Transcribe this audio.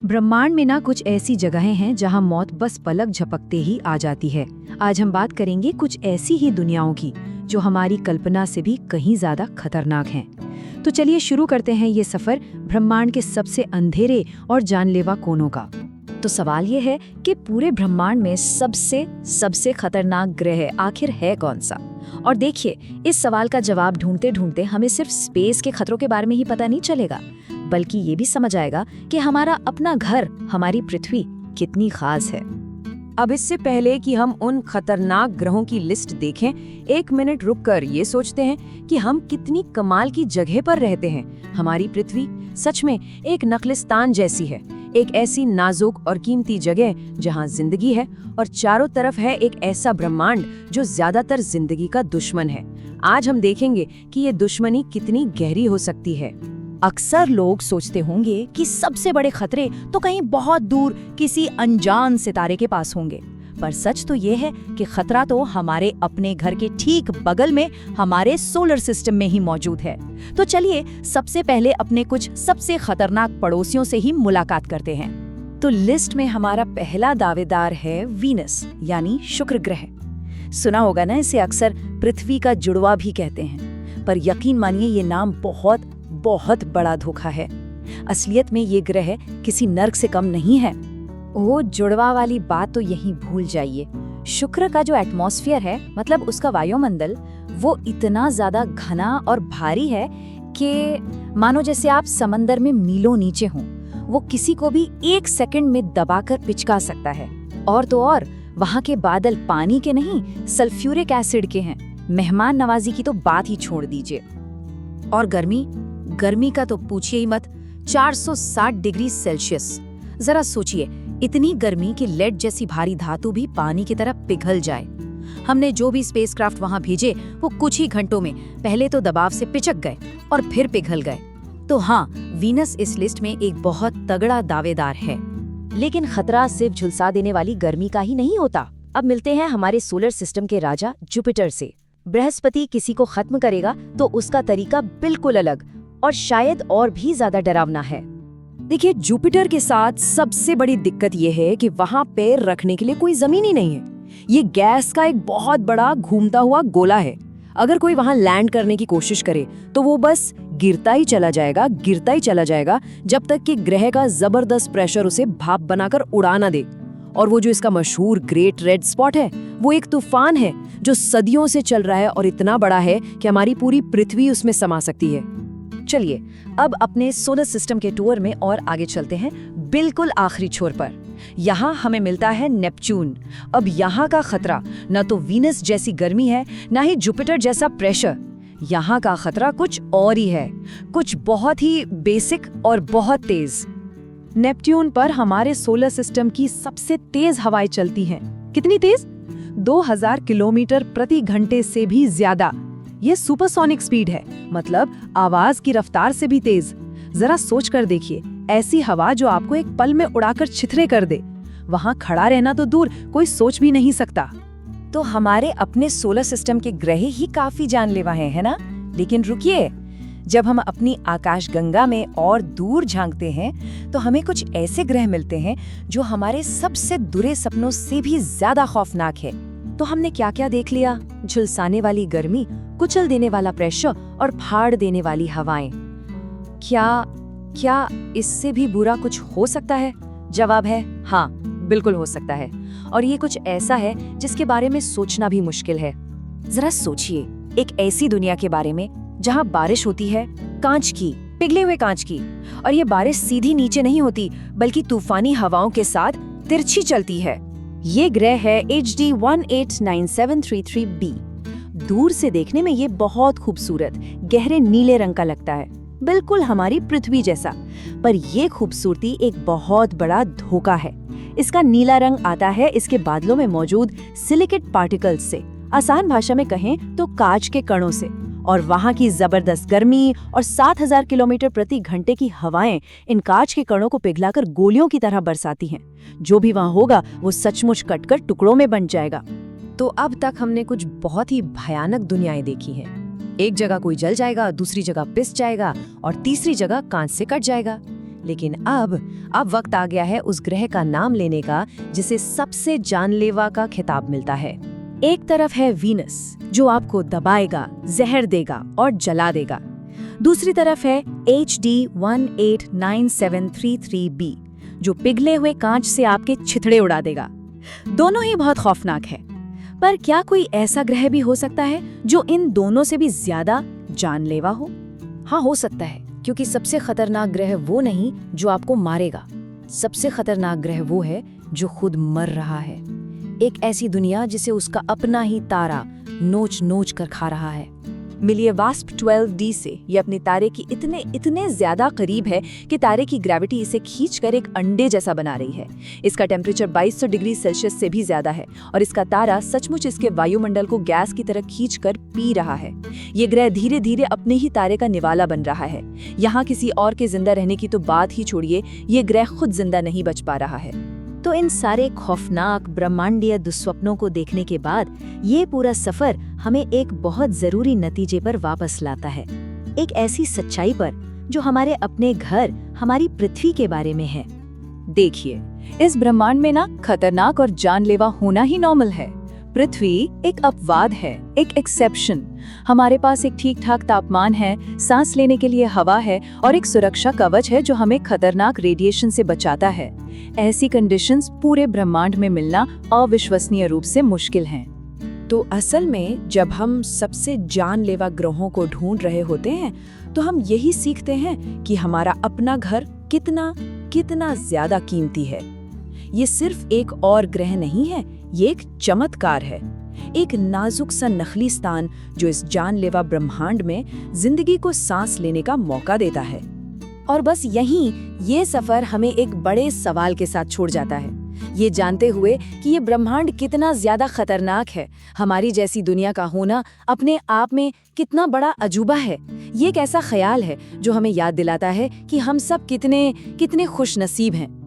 ब्रह्मांड में ना कुछ ऐसी जगहें हैं जहां मौत बस पलक झपकते ही आ जाती है। आज हम बात करेंगे कुछ ऐसी ही दुनियाओं की जो हमारी कल्पना से भी कहीं ज्यादा खतरनाक हैं। तो चलिए शुरू करते हैं ये सफर ब्रह्मांड के सबसे अंधेरे और जानलेवा कोनों का। तो सवाल ये है कि पूरे ब्रह्मांड में सबसे खतरनाक ग्रह आखिर है कौन सा? और देखिए, इस सवाल का जवाब ढूंढते ढूंढते हमें सिर्फ स्पेस के खतरों के बारे में ही पता नहीं चलेगा, बल्कि ये भी समझ आएगा कि हमारा अपना घर, हमारी पृथ्वी कितनी खास है। अब इससे पहले कि हम उन खतरनाक ग्रहों की लिस्ट देखें, एक मिनट रुककर ये सोचते हैं कि हम कितनी कमाल की जगह पर रहते हैं। हमारी पृथ्वी सच में एक नखलिस्तान जैसी है, एक ऐसी नाजुक और कीमती जगह जहां जिंदगी है, और चारों तरफ है एक ऐसा ब्रह्मांड जो ज्यादातर जिंदगी का दुश्मन है। आज हम देखेंगे कि ये दुश्मनी कितनी गहरी हो सकती है। अक्सर लोग सोचते होंगे कि सबसे बड़े खतरे तो कहीं बहुत दूर किसी अनजान सितारे के पास होंगे, पर सच तो ये है कि खतरा तो हमारे अपने घर के ठीक बगल में, हमारे सोलर सिस्टम में ही मौजूद है। तो चलिए सबसे पहले अपने कुछ सबसे खतरनाक पड़ोसियों से ही मुलाकात करते हैं। तो लिस्ट में हमारा पहला दावेदार है वीनस, यानी शुक्र ग्रह। सुना होगा ना, इसे अक्सर पृथ्वी का जुड़वा भी कहते हैं, पर यकीन मानिए ये नाम बहुत बड़ा धोखा है। असलियत में ये ग्रह किसी नर्क से कम नहीं है। ओ, जुड़वा वाली बात तो यहीं भूल जाइए। शुक्र का जो एटमॉस्फेयर है, मतलब उसका वायुमंडल, वो इतना ज्यादा घना और भारी है कि मानो जैसे आप समंदर में मीलों नीचे हों। वो किसी को भी एक सेकंड में दबाकर पिचका सकता है। और तो और वहाँ के बादल पानी के नहीं, सल्फ्यूरिक एसिड के हैं। मेहमान नवाजी की तो बात ही छोड़ दीजिए। और गर्मी का तो पूछिए ही मत, 460 डिग्री सेल्सियस। जरा सोचिए, इतनी गर्मी कि लेड जैसी भारी धातु भी पानी की तरह पिघल जाए। हमने जो भी स्पेसक्राफ्ट वहां भेजे वो कुछ ही घंटों में पहले तो दबाव से पिचक गए और फिर पिघल गए। तो हाँ, वीनस इस लिस्ट में एक बहुत तगड़ा दावेदार है। लेकिन खतरा सिर्फ झुलसा देने वाली गर्मी का ही नहीं होता। अब मिलते हैं हमारे सोलर सिस्टम के राजा जुपिटर से। बृहस्पति किसी को खत्म करेगा तो उसका तरीका बिल्कुल अलग और शायद और भी ज्यादा डरावना है। देखिए, जुपिटर के साथ सबसे बड़ी दिक्कत ये है कि वहाँ पैर रखने के लिए कोई जमीन ही नहीं है। ये गैस का एक बहुत बड़ा घूमता हुआ गोला है। अगर कोई वहाँ लैंड करने की कोशिश करे तो वो बस गिरता ही चला जाएगा जब तक कि ग्रह का जबरदस्त प्रेशर उसे भाप बनाकर उड़ा ना दे। और वो जो इसका मशहूर ग्रेट रेड स्पॉट है, वो एक तूफान है जो सदियों से चल रहा है और इतना बड़ा है कि हमारी पूरी पृथ्वी उसमें समा सकती है। चलिए अब अपने सोलर सिस्टम के टूर में और आगे चलते हैं, बिल्कुल आखिरी छोर पर। यहाँ हमें मिलता है नेपच्यून। अब यहाँ का खतरा न तो वीनस जैसी गर्मी है, न ही जुपिटर जैसा प्रेशर। यहाँ का खतरा कुछ और ही है, कुछ बहुत ही बेसिक और बहुत तेज। नेपट्यून पर हमारे सोलर सिस्टम की सबसे तेज हवाएं चलती हैं। कितनी तेज? 2000 किलोमीटर प्रति घंटे से भी ज्यादा। ये सुपरसोनिक स्पीड है, मतलब आवाज की रफ्तार से भी तेज। जरा सोच कर देखिए, ऐसी हवा जो आपको एक पल में उड़ाकर छितरे कर दे। वहाँ खड़ा रहना तो दूर, कोई सोच भी नहीं सकता। तो हमारे अपने सोलर सिस्टम के ग्रह ही काफी जानलेवा हैं, है ना? लेकिन रुकिए, जब हम अपनी आकाशगंगा में और दूर झांकते हैं तो हमें कुछ ऐसे ग्रह मिलते हैं जो हमारे सबसे बुरे सपनों से भी ज्यादा खौफनाक है। तो हमने क्या क्या देख लिया? झुलसाने वाली गर्मी, कुचल देने वाला प्रेशर और फाड़ देने वाली हवाएं। क्या इससे भी बुरा कुछ हो सकता है? जवाब है हाँ, बिल्कुल हो सकता है। और ये कुछ ऐसा है जिसके बारे में सोचना भी मुश्किल है। जरा सोचिए, एक ऐसी दुनिया के बारे में जहाँ बारिश होती है कांच की, पिघले हुए कांच की, और ये बारिश सीधी नीचे नहीं होती बल्कि तूफानी हवाओं के साथ तिरछी चलती है। ये ग्रह है HD 189733b। दूर से देखने में ये बहुत खूबसूरत गहरे नीले रंग का लगता है, बिल्कुल हमारी पृथ्वी जैसा। पर ये खूबसूरती एक बहुत बड़ा धोखा है। इसका नीला रंग आता है इसके बादलों में मौजूद सिलिकेट पार्टिकल्स से, आसान भाषा में कहें तो कांच के कणों से। और वहाँ की जबरदस्त गर्मी और 7000 किलोमीटर प्रति घंटे की हवाएं इन कांच के कणों को पिघलाकर गोलियों की तरह बरसाती हैं। जो भी वहाँ होगा वो सचमुच कटकर टुकड़ों में बन जाएगा। तो अब तक हमने कुछ बहुत ही भयानक दुनियाएं देखी हैं। एक जगह कोई जल जाएगा, दूसरी जगह पिस जाएगा और तीसरी जगह कांच से कट जाएगा। लेकिन अब वक्त आ गया है उस ग्रह का नाम लेने का जिसे सबसे जानलेवा का खिताब मिलता है। एक तरफ है वीनस, जो आपको दबाएगा, जहर देगा और जला देगा। दूसरी तरफ है HD 189733b, जो पिघले हुए कांच से आपके छिथड़े उड़ा देगा। दोनों ही बहुत खौफनाक है, पर क्या कोई ऐसा ग्रह भी हो सकता है जो इन दोनों से भी ज्यादा जानलेवा हो? हाँ, हो सकता है, क्योंकि सबसे खतरनाक ग्रह वो नहीं जो आपको मारेगा। सबसे खतरनाक ग्रह वो है जो खुद मर रहा है। एक ऐसी दुनिया जिसे उसका अपना ही तारा नोच नोच कर खा रहा है। मिलिए वास्प 12d से। ये अपने तारे की इतने ज्यादा करीब है कि तारे की ग्रेविटी इसे खींचकर एक अंडे जैसा बना रही है। इसका टेम्परेचर 2200 डिग्री सेल्सियस से भी ज्यादा है और इसका तारा सचमुच इसके वायुमंडल को गैस की तरह खींचकर पी रहा है। ये ग्रह धीरे धीरे अपने ही तारे का निवाला बन रहा है। यहाँ किसी और के जिंदा रहने की तो बात ही छोड़िए, ये ग्रह खुद जिंदा नहीं बच पा रहा है। तो इन सारे खौफनाक ब्रह्मांडीय दुस्वप्नों को देखने के बाद ये पूरा सफर हमें एक बहुत जरूरी नतीजे पर वापस लाता है, एक ऐसी सच्चाई पर जो हमारे अपने घर, हमारी पृथ्वी के बारे में है। देखिए, इस ब्रह्मांड में ना खतरनाक और जानलेवा होना ही नॉर्मल है। पृथ्वी एक अपवाद है, एक एक्सेप्शन। हमारे पास एक ठीक ठाक तापमान है, सांस लेने के लिए हवा है और एक सुरक्षा कवच है जो हमें खतरनाक रेडिएशन से बचाता है। ऐसी कंडीशंस पूरे ब्रह्मांड में मिलना अविश्वसनीय रूप से मुश्किल हैं। तो असल में जब हम सबसे जानलेवा ग्रहों को ढूंढ रहे होते हैं तो हम यही सीखते हैं कि हमारा अपना घर कितना ज्यादा कीमती है। ये सिर्फ एक और ग्रह नहीं है, ये एक चमत्कार है, एक नाजुक सा नखली स्थान जो इस जानलेवा ब्रह्मांड में जिंदगी को सांस लेने का मौका देता है। और बस यहीं ये सफर हमें एक बड़े सवाल के साथ छोड़ जाता है, ये जानते हुए कि ये ब्रह्मांड कितना ज्यादा खतरनाक है। हमारी जैसी दुनिया का होना अपने आप में कितना बड़ा अजूबा है। ये एक ऐसा ख्याल है जो हमें याद दिलाता है कि हम सब कितने खुशनसीब हैं।